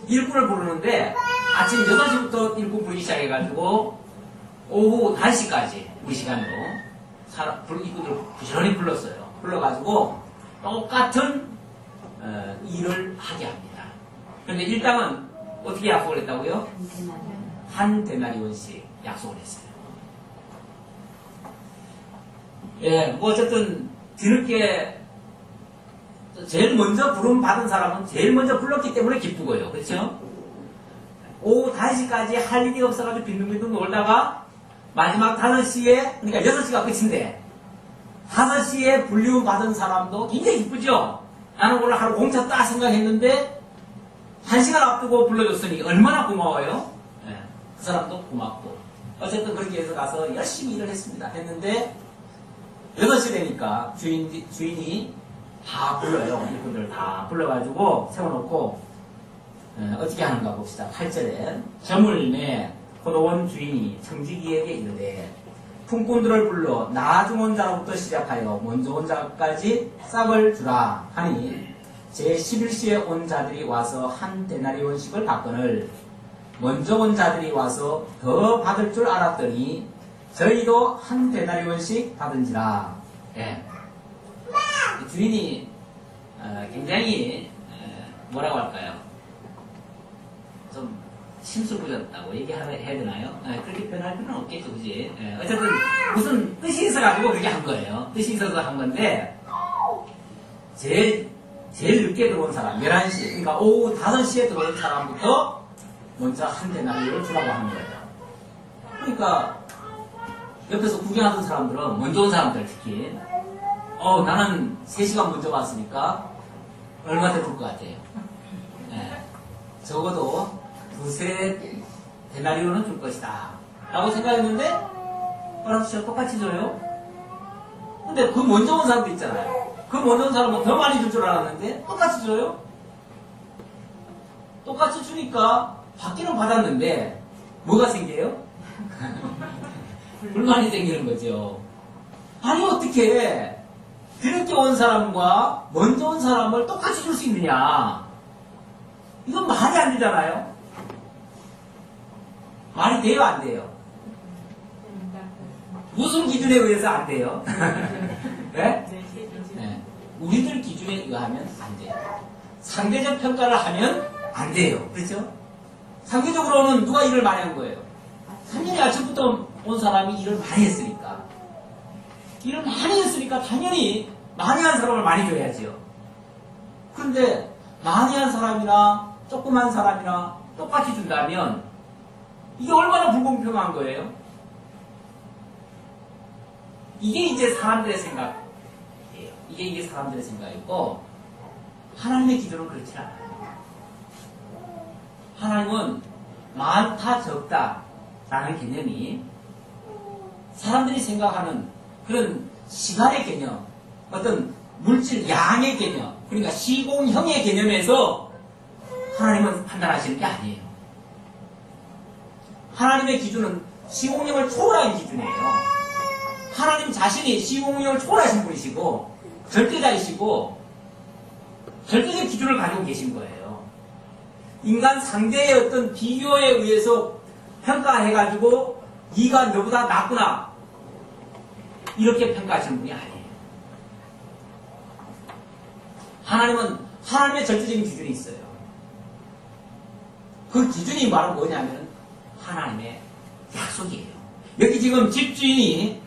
일꾼을 부르는데 아침 6시부터 일꾼 부르기 시작해가지고 오후 5시까지 우리 시간으로 일꾼들을 부지런히 불렀어요. 불러가지고 똑같은 일을 하게 합니다. 그런데 일당은 어떻게 약속을 했다고요? 한 데나리온씩 약속을 했어요. 뭐 어쨌든 뒤늦게 제일 먼저 부름 받은 사람은 제일 먼저 불렀기 때문에 기쁘고요. 그렇죠? 오후 5시까지 할 일이 없어가지고 빈둥빈둥 놀다가 마지막 5시에, 그러니까 6시가 끝인데 5시에 불리움 받은 사람도 굉장히 기쁘죠? 나는 오늘 하루 공짜 따 생각했는데 1시간 앞두고 불러줬으니 얼마나 고마워요? 그 사람도 고맙고 어쨌든 그렇게 해서 가서 열심히 일을 했습니다. 8시 되니까 주인이 다 불러요. 일꾼들 다 불러가지고 세워놓고 어떻게 하는가 봅시다. 8절에 저물매 포도원 주인이 청지기에게 이르되 품꾼들을 불러 나중 온 자로부터 시작하여 먼저 온 자까지 싹을 주라 하니 제11시에 온 자들이 와서 한 데나리온씩을 받거늘 먼저 온 자들이 와서 더 받을 줄 알았더니 저희도 한 데나리온씩 받은지라. 예. 주인이 굉장히 뭐라고 할까요? 좀 심술부렸다고 얘기해야 되나요? 그렇게 표현할 필요는 없겠죠, 그지? 어쨌든 무슨 뜻이 있어가지고 그렇게 한 거예요. 뜻이 있어서 한 건데 제일 늦게 들어온 사람, 11시, 그러니까 오후 5시에 들어온 사람부터 먼저 한 데나리온을 주라고 하는 거예요. 그러니까 옆에서 구경하던 사람들은, 먼저 온 사람들 특히, 나는 3시간 먼저 왔으니까 얼마 더 줄 것 같아요. 적어도 2-3 데나리온은 줄 것이다 라고 생각했는데 진짜 똑같이 줘요. 근데 그 먼저 온 사람도 있잖아요. 그 먼저 온 사람은 더 많이 줄 줄 알았는데 똑같이 줘요. 똑같이 주니까 받기는 받았는데 뭐가 생겨요? 불만이 생기는 거죠. 아니 어떻게 뒤늦게 온 사람과 먼저 온 사람을 똑같이 줄 수 있느냐. 이건 말이 안 되잖아요. 말이 돼요, 안 돼요? 무슨 기준에 의해서 안 돼요? 네? 네. 우리들 기준에 의하면 안 돼요. 상대적 평가를 하면 안 돼요. 그렇죠? 상대적으로는 누가 일을 많이 한 거예요? 3년이 아침부터 온 사람이 일을 많이 했으니까. 일을 많이 했으니까 당연히 많이 한 사람을 많이 줘야지요. 그런데 많이 한 사람이나 조그만 사람이나 똑같이 준다면 이게 얼마나 불공평한 거예요? 이게 이제 사람들의 생각이에요. 이게 사람들의 생각이고 하나님의 기준은 그렇지 않아요. 하나님은 많다 적다 라는 개념이 사람들이 생각하는 그런 시간의 개념, 어떤 물질 양의 개념, 그러니까 시공형의 개념에서 하나님은 판단하시는 게 아니에요. 하나님의 기준은 시공형을 초월한 기준이에요. 하나님 자신이 시공형을 초월하신 분이시고 절대자이시고 절대적 기준을 가지고 계신 거예요. 인간 상대의 어떤 비교에 의해서 평가해가지고 네가 너보다 낫구나 이렇게 평가하시는 분이 아니에요. 하나님은 하나님의 절대적인 기준이 있어요. 그 기준이 바로 뭐냐면 하나님의 약속이에요. 여기 지금 집주인이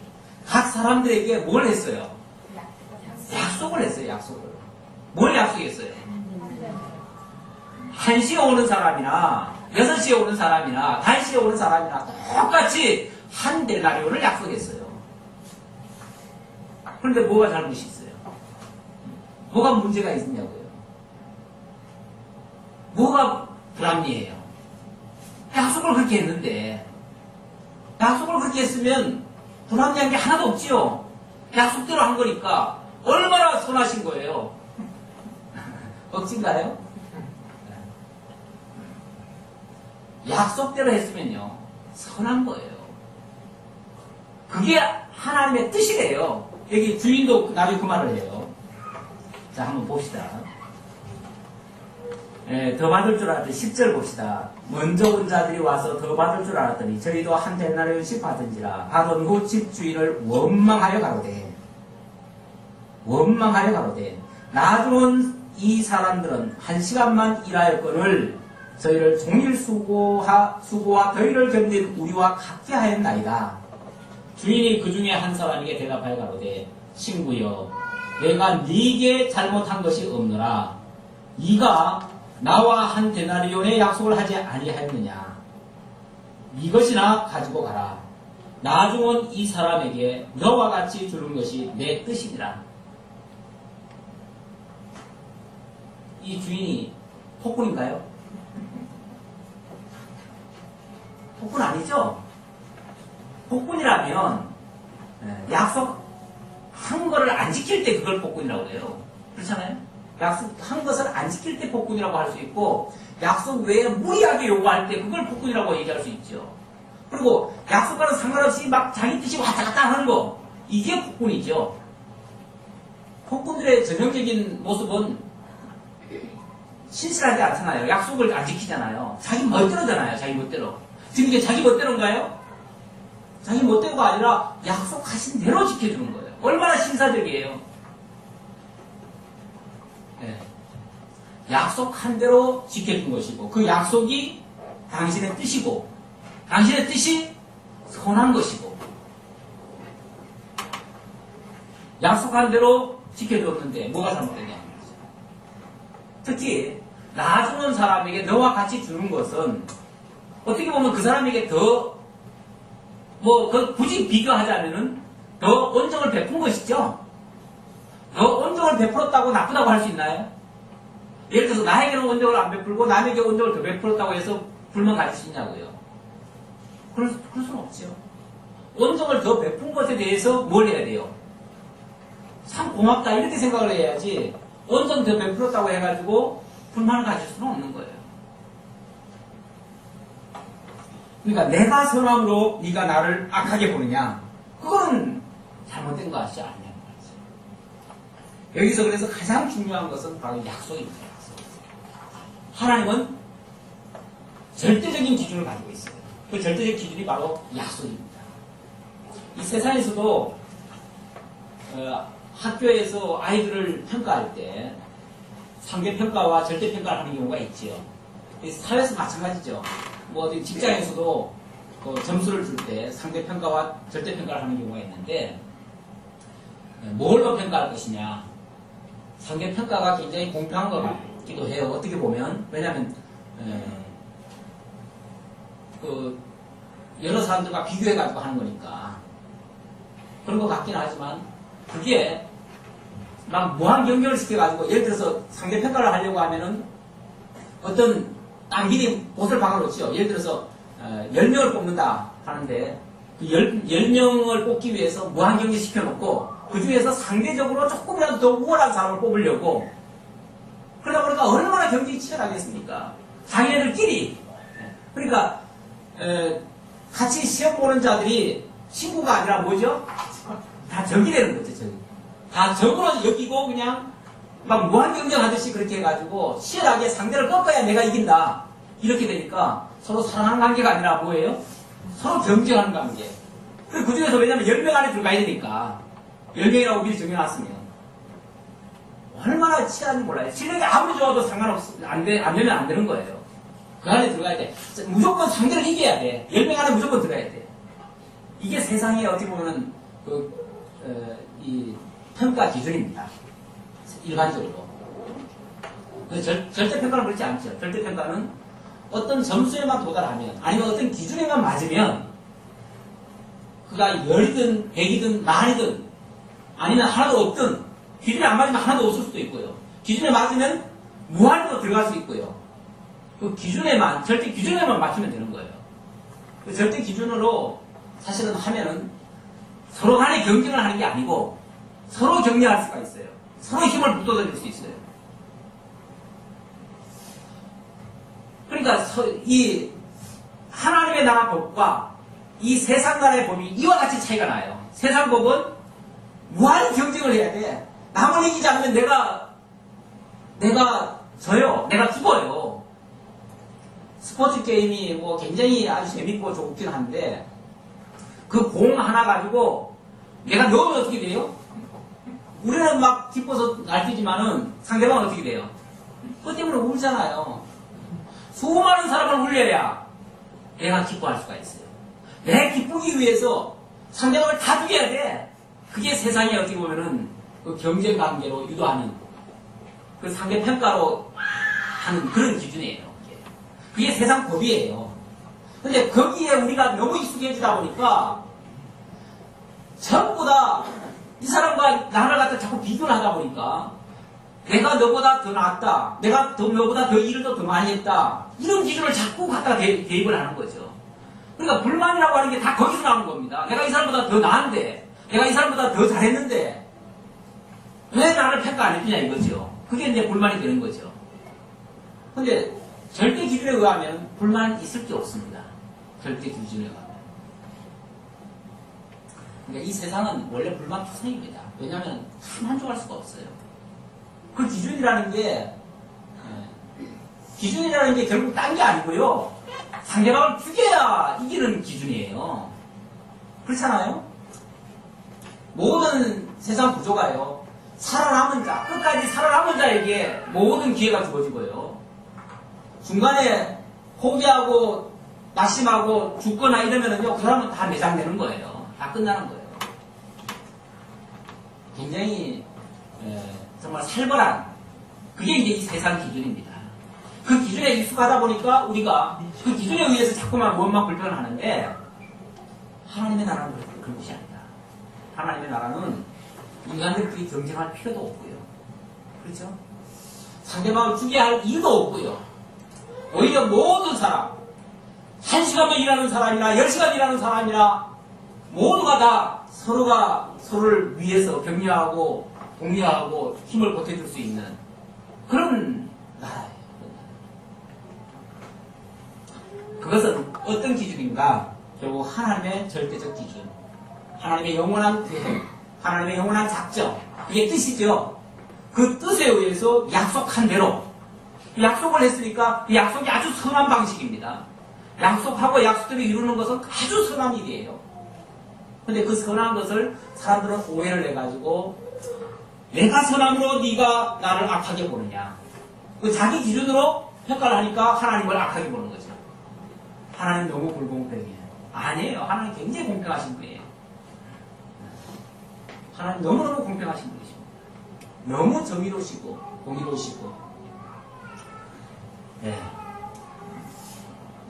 각 사람들에게 뭘 했어요? 약속을 했어요. 약속을. 뭘 약속했어요? 1시에 오는 사람이나 6시에 오는 사람이나 5시에 오는 사람이나 똑같이 한 데나리온을 약속했어요. 그런데 뭐가 잘못이 있어요? 뭐가 문제가 있냐고요? 뭐가 불합리해요? 약속을 그렇게 했는데 약속을 그렇게 했으면 불합리한 게 하나도 없지요. 약속대로 한 거니까 얼마나 선하신 거예요. 억진가요? 약속대로 했으면요 선한 거예요. 그게 하나님의 뜻이래요. 여기 주인도 나중에 그 말을 해요. 자, 한번 봅시다. 더 받을 줄 알았더니 10절 봅시다. 먼저 온 자들이 와서 더 받을 줄 알았더니 저희도 한 데나리온씩 받은지라. 받은 후 집주인을 원망하여 가로되 나중 온 이 사람들은 1시간만 일하였거늘 저희를 종일 수고와 더위를 견딘 우리와 같게 하였나이다. 주인이 그 중에 한 사람에게 대답하여 가로되 친구여 내가 네게 잘못한 것이 없노라. 네가 나와 한 데나리온의 약속을 하지 아니하였느냐. 네 것이나 가지고 가라. 나중 온 이 사람에게 너와 같이 주는 것이 내 뜻이니라. 이 주인이 폭군인가요? 폭군 아니죠? 폭군이라면 약속한 거를 안 지킬 때 그걸 폭군이라고 해요. 그렇잖아요? 약속한 것을 안 지킬 때 폭군이라고 할 수 있고 약속 외에 무리하게 요구할 때 그걸 폭군이라고 얘기할 수 있죠. 그리고 약속과는 상관없이 막 자기 뜻이 왔다 갔다 하는 거 이게 폭군이죠. 폭군들의 전형적인 모습은 신실하지 않잖아요. 약속을 안 지키잖아요. 자기 멋대로잖아요. 자기 멋대로. 지금 이게 자기 멋대로인가요? 자기 멋대로가 아니라 약속하신 대로 지켜주는 거예요. 얼마나 신사적이에요. 네. 약속한 대로 지켜준 것이고 그 약속이 당신의 뜻이고 당신의 뜻이 선한 것이고 약속한 대로 지켜줬는데 뭐가 잘못되냐. 특히 나주는 사람에게 너와 같이 주는 것은 어떻게 보면 그 사람에게 더 굳이 비교하자면은 더 온정을 베푼 것이죠. 더 온정을 베풀었다고 나쁘다고 할 수 있나요? 예를 들어서 나에게는 온정을 안 베풀고 남에게 온정을 더 베풀었다고 해서 불만 가질 수 있냐고요. 그럴 수는 없죠. 온정을 더 베푼 것에 대해서 뭘 해야 돼요? 참 고맙다 이렇게 생각을 해야지 온정 더 베풀었다고 해가지고 불만을 가질 수는 없는 거예요. 그러니까 내가 선함으로 네가 나를 악하게 보느냐 그거는 잘못된 것이 아니냐는 거죠. 여기서 그래서 가장 중요한 것은 바로 약속입니다. 하나님은 절대적인 기준을 가지고 있어요. 그 절대적 기준이 바로 약속입니다. 이 세상에서도 학교에서 아이들을 평가할 때 상대평가와 절대평가를 하는 경우가 있지요. 사회에서 마찬가지죠. 뭐 어디 직장에서도 점수를 줄 때 상대평가와 절대평가를 하는 경우가 있는데 뭘로 평가할 것이냐. 상대평가가 굉장히 공평한 것 같기도 해요. 어떻게 보면. 왜냐하면 여러 사람들과 비교해가지고 하는 거니까 그런 것 같긴 하지만 그게 막 무한 경쟁을 시켜가지고 예를 들어서 상대평가를 하려고 하면은 어떤 딱 미리 옷을 박아놓죠. 예를 들어서 10명을 뽑는다 하는데 그 10명을 뽑기 위해서 무한 경쟁 시켜놓고 그 중에서 상대적으로 조금이라도 더 우월한 사람을 뽑으려고 그러다 보니까 얼마나 경쟁이 치열하겠습니까? 자기네들끼리. 그러니까 같이 시험 보는 자들이 친구가 아니라 뭐죠? 다 적이 되는 거죠. 적이. 다 적으로 여기고 그냥 막 무한 경쟁하듯이 그렇게 해가지고 치열하게 상대를 꺾어야 내가 이긴다. 이렇게 되니까 서로 사랑하는 관계가 아니라 뭐예요? 서로 경쟁하는 관계. 그 중에서 왜냐면 10명 안에 들어가야 되니까 10명이라고 미리 정해놨으면 얼마나 치열한지 몰라요. 실력이 아무리 좋아도 안 되면 안 되는 거예요. 그 안에 들어가야 돼. 무조건 상대를 이겨야 돼. 10명 안에 무조건 들어가야 돼. 이게 세상에 어떻게 보면은 이 평가 기준입니다. 일반적으로. 절대평가는 그렇지 않죠. 절대평가는 어떤 점수에만 도달하면 아니면 어떤 기준에만 맞으면 그가 10이든 100이든 만이든 아니면 하나도 없든 기준에 안 맞으면 하나도 없을 수도 있고요. 기준에 맞으면 무한으로 들어갈 수 있고요. 그 기준에만 절대 기준에만 맞추면 되는 거예요. 그 절대 기준으로 사실은 하면은 서로 간에 경쟁을 하는 게 아니고 서로 격려할 수가 있어요. 서로 힘을 북돋아줄 수 있어요. 그러니까 이 하나님의 나라 법과 이 세상 나라의 법이 이와 같이 차이가 나요. 세상 법은 무한 경쟁을 해야 돼. 남을 이기지 않으면 내가 져요. 내가 죽어요. 스포츠 게임이 뭐 굉장히 아주 재밌고 좋긴 한데 그 공 하나 가지고 내가 넣으면 어떻게 돼요? 우리는 막 기뻐서 날뛰지만은 상대방은 어떻게 돼요? 그것 때문에 울잖아요. 수많은 사람을 울려야 내가 기뻐할 수가 있어요. 내 기쁘기 위해서 상대방을 다 죽여야 돼. 그게 세상에 어떻게 보면은 그 경쟁 관계로 유도하는 그 상대평가로 하는 그런 기준이에요. 그게 세상 법이에요. 근데 거기에 우리가 너무 익숙해지다 보니까 전부 다 이 사람과 나를 갖다 자꾸 비교를 하다 보니까 내가 너보다 더 낫다. 내가 너보다 더 일을 더 많이 했다. 이런 기준을 자꾸 갖다 대입을 하는 거죠. 그러니까 불만이라고 하는 게 다 거기서 나오는 겁니다. 내가 이 사람보다 더 나은데, 내가 이 사람보다 더 잘했는데 왜 나를 평가 안 해주냐 이거죠. 그게 이제 불만이 되는 거죠. 근데 절대 기준에 의하면 불만 있을 게 없습니다. 절대 기준에 의하면. 그러니까 이 세상은 원래 불만 투성입니다. 왜냐하면 다 만족할 수가 없어요. 그 기준이라는 게 기준이라는 게 결국 딴 게 아니고요. 상대방을 죽여야 이기는 기준이에요. 그렇잖아요? 모든 세상 구조가요. 살아남은 자, 끝까지 살아남은 자에게 모든 기회가 주어지고요. 중간에 포기하고 낙심하고 죽거나 이러면은요, 그 사람은 다 매장되는 거예요. 다 끝나는 거예요. 굉장히 정말 살벌한 그게 이제 이 세상 기준입니다. 그 기준에 익숙하다 보니까 우리가 그 기준에 의해서 자꾸만 원망 불평을 하는데 하나님의 나라는 그런 것이 아니다. 하나님의 나라는 인간들끼리 경쟁할 필요도 없고요. 그렇죠? 상대방을 죽게 할 이유도 없고요. 오히려 모든 사람 1시간만 일하는 사람이나 10시간 일하는 사람이나 모두가 다 서로가 서로를 위해서 격려하고 독려하고 힘을 보태줄 수 있는 그런 나라예요. 그것은 어떤 기준인가? 결국 하나님의 절대적 기준, 하나님의 영원한 계획, 하나님의 영원한 작정, 이게 뜻이죠. 그 뜻에 의해서 약속한 대로 약속을 했으니까 그 약속이 아주 선한 방식입니다. 약속하고 약속대로 이루는 것은 아주 선한 일이에요. 근데 그 선한 것을 사람들은 오해를 해가지고 내가 선함으로 네가 나를 악하게 보느냐, 그 자기 기준으로 평가를 하니까 하나님을 악하게 보는 거죠. 하나님 너무 불공평해요. 아니에요. 하나님 굉장히 공평하신 분이에요. 하나님 너무너무 공평하신 분이십니다. 너무 정의로우시고 공의로우시고. 네.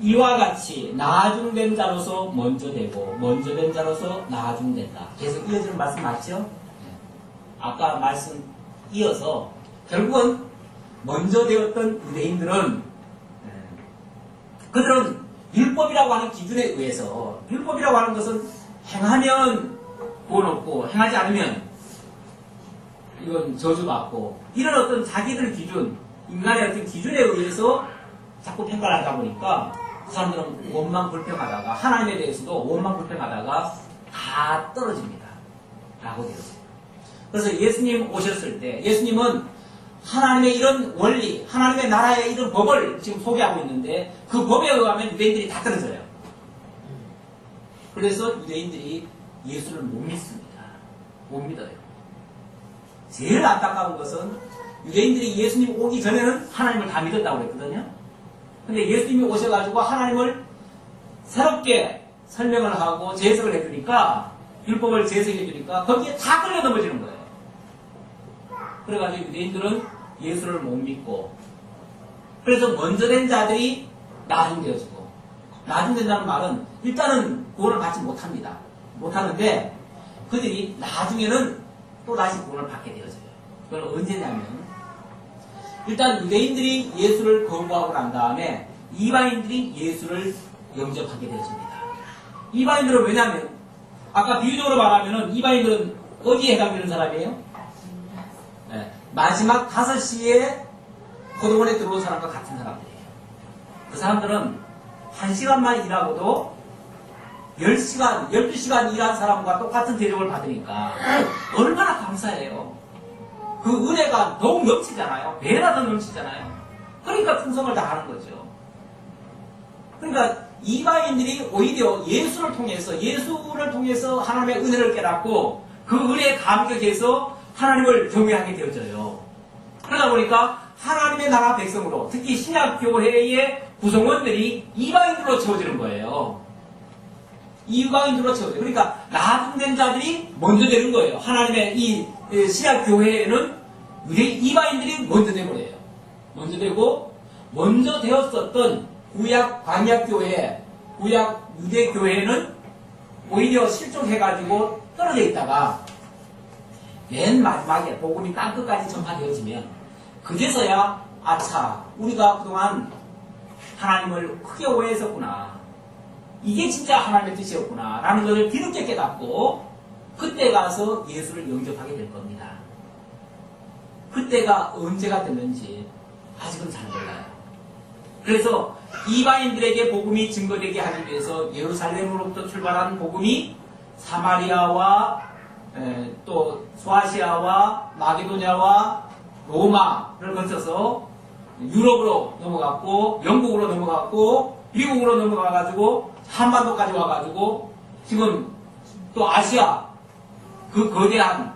이와 같이 나중된 자로서 먼저 되고 먼저 된 자로서 나중된다. 계속 이어지는 말씀 맞죠? 네. 아까 말씀 이어서 결국은 먼저 되었던 유대인들은 그들은 율법이라고 하는 기준에 의해서, 율법이라고 하는 것은 행하면 구원 얻고 행하지 않으면 이건 저주받고, 이런 어떤 자기들 기준, 인간의 어떤 기준에 의해서 자꾸 평가를 하다 보니까 그 사람들은 원망 불평하다가 하나님에 대해서도 원망 불평하다가 다 떨어집니다. 라고 되었어요. 그래서 예수님 오셨을 때 예수님은 하나님의 이런 원리, 하나님의 나라의 이런 법을 지금 소개하고 있는데 그 법에 의하면 유대인들이 다 떨어져요. 그래서 유대인들이 예수를 못 믿습니다. 못 믿어요. 제일 안타까운 것은 유대인들이 예수님 오기 전에는 하나님을 다 믿었다고 그랬거든요. 근데 예수님이 오셔가지고 하나님을 새롭게 설명을 하고 재해석을 해주니까, 율법을 재해석해주니까 거기에 다 끌려 넘어지는 거예요. 그래가지고 유대인들은 예수를 못 믿고, 그래서 먼저 된 자들이 나중되어지고, 나중된다는 말은 일단은 구원을 받지 못합니다. 못하는데 그들이 나중에는 또 다시 구원을 받게 되어져요. 그건 언제냐면, 일단 유대인들이 예수를 거부하고 난 다음에 이방인들이 예수를 영접하게 되어집니다. 이방인들은 왜냐면, 아까 비유적으로 말하면은 이방인들은 어디에 해당되는 사람이에요? 네, 마지막 5시에 고도원에 들어온 사람과 같은 사람들이에요. 그 사람들은 1시간만 일하고도 10시간, 12시간 일한 사람과 똑같은 대접을 받으니까 얼마나 감사해요. 그 은혜가 더욱 넘치잖아요. 배나 더 넘치잖아요. 그러니까 충성을 다하는 거죠. 그러니까 이방인들이 오히려 예수를 통해서 하나님의 은혜를 깨닫고 그 은혜에 감격해서 하나님을 경외하게 되어져요. 그러다 보니까 하나님의 나라 백성으로, 특히 신약교회의 구성원들이 이방인들로 채워지는 거예요. 이방인들로 채워져요. 그러니까 나중된 자들이 먼저 되는 거예요. 하나님의 이 신약교회에는 이방인들이 먼저 되버려요. 먼저 되고, 먼저 되었었던 구약 광약교회, 구약 유대교회는 오히려 실종해가지고 떨어져 있다가 맨 마지막에 복음이 땅끝까지 전파되어지면 그제서야 아차, 우리가 그동안 하나님을 크게 오해했었구나, 이게 진짜 하나님의 뜻이었구나 라는 것을 뒤늦게 깨닫고 그때 가서 예수를 영접하게 될 겁니다. 그때가 언제가 됐는지 아직은 잘 몰라요. 그래서 이방인들에게 복음이 증거되게 하기 위해서 예루살렘으로부터 출발한 복음이 사마리아와 또 소아시아와 마게도냐와 로마를 거쳐서 유럽으로 넘어갔고 영국으로 넘어갔고 미국으로 넘어가가지고 한반도까지 와가지고 지금 또 아시아 그 거대한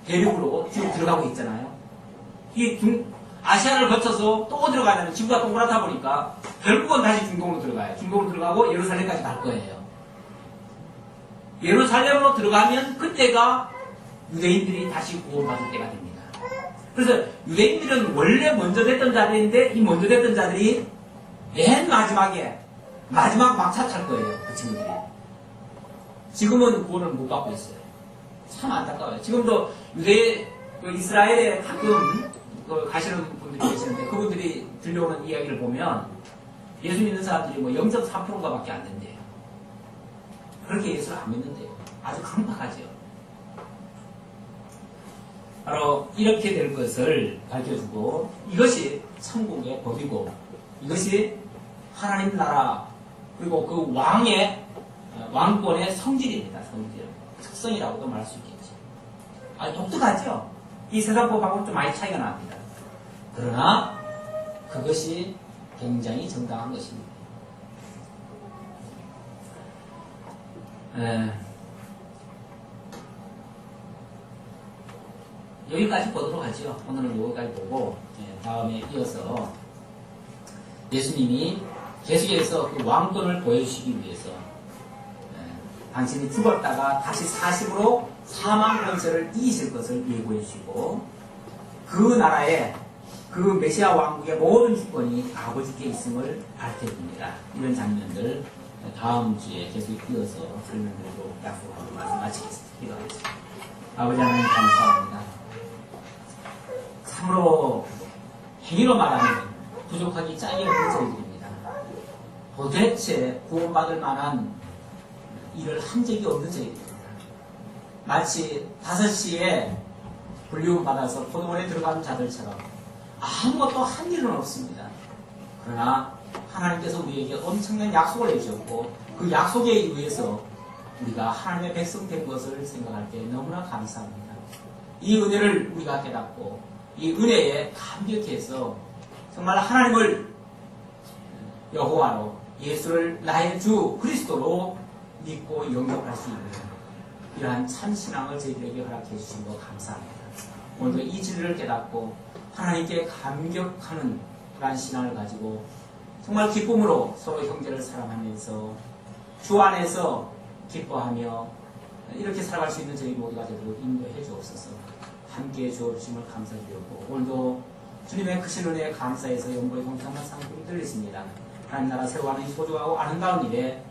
대륙으로 지금 들어가고 있잖아요. 이 아시아를 거쳐서 또 들어가려면 지구가 동그랗다 보니까 결국은 다시 중동으로 들어가요. 중동으로 들어가고 예루살렘까지 갈 거예요. 예루살렘으로 들어가면 그때가 유대인들이 다시 구원받을 때가 됩니다. 그래서 유대인들은 원래 먼저 됐던 자들인데 이 먼저 됐던 자들이 맨 마지막에 마지막 막차 탈 거예요. 그 친구들이. 지금은 구원을 못 받고 있어요. 참 안타까워요. 지금도 이스라엘에 가끔 가시는 분들이 계시는데 그분들이 들려오는 이야기를 보면 예수 믿는 사람들이 뭐 0.3%가 밖에 안 된대요. 그렇게 예수를 안 믿는데요. 아주 강박하죠. 바로 이렇게 될 것을 밝혀주고 이것이 천국의 법이고 이것이 하나님 나라 그리고 그 왕권의 성질입니다. 성질. 특성이라고도 말할 수 있겠죠. 아주 독특하죠. 이 세상 법하고는 좀 많이 차이가 납니다. 그러나 그것이 굉장히 정당한 것입니다. 여기까지 보도록 하죠. 오늘은 여기까지 보고 다음에 이어서 예수님이 계속해서 그 왕권을 보여주시기 위해서 당신이 죽었다가 다시 사심으로 사망 권세를 이기실 것을 예고해 주시고 그 나라에 그 메시아 왕국의 모든 주권이 아버지께 있음을 밝혀줍니다. 이런 장면들 다음 주에 계속 이어서 설명드리고 약속하고 말씀 마치겠습니다. 기도하겠습니다. 아버지 하나님 감사합니다. 참으로 행위로 말하면 부족하기 짝이 없는 저희들입니다. 도대체 구원받을 만한 일을 한 적이 없는 저희들입니다. 마치 5시에 불리움 받아서 포도원에 들어가는 자들처럼 아무것도 한 일은 없습니다. 그러나 하나님께서 우리에게 엄청난 약속을 해주셨고 그 약속에 의해서 우리가 하나님의 백성 된 것을 생각할 때 너무나 감사합니다. 이 은혜를 우리가 깨닫고 이 은혜에 감격해서 정말 하나님을 여호와로 예수를 나의 주 그리스도로 믿고 영접할 수 있는 이러한 참신앙을 저희들에게 허락해 주신 것 감사합니다. 오늘도 이 진리를 깨닫고 하나님께 감격하는 그러한 신앙을 가지고 정말 기쁨으로 서로 형제를 사랑하면서 주 안에서 기뻐하며 이렇게 살아갈 수 있는 저희 모두가 되도록 인도해 주옵소서. 함께해 주옵심을 감사드리고 오늘도 주님의 크신 은혜에 감사해서 영광의 동참한 상품이 들리십니다. 하나님 나라 세워가는 이 소중하고 아름다운 일에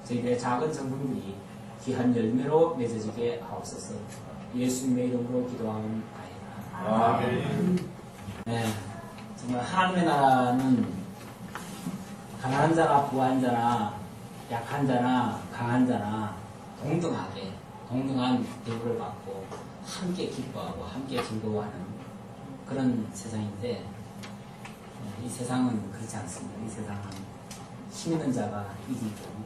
저희들의 작은 정성들이 귀한 열매로 맺어지게 하옵소서. 예수님의 이름으로 기도하옵나이다. 아멘. 네, 정말 하나님의 나라는 가난한 자나 부한 자나 약한 자나 강한 자나 동등한 대우를 받고 함께 기뻐하고 함께 즐거워하는 그런 세상인데 이 세상은 그렇지 않습니다. 이 세상은 힘 있는 자가 이기고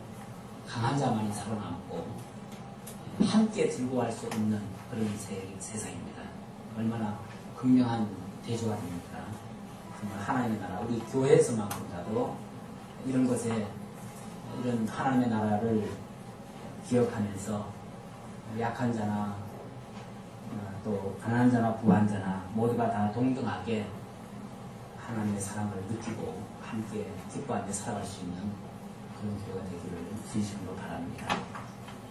강한 자만이 살아남고 함께 즐거워할 수 없는 그런 세상입니다. 얼마나 극명한 대조가 됩니까? 정말 하나님의 나라, 우리 교회에서만큼이라도 이런 것에 이런 하나님의 나라를 기억하면서 약한 자나 또 가난한 자나 부한 자나 모두가 다 동등하게 하나님의 사랑을 느끼고 함께 기뻐하며 살아갈 수 있는 그런 교회가 되기를 주시는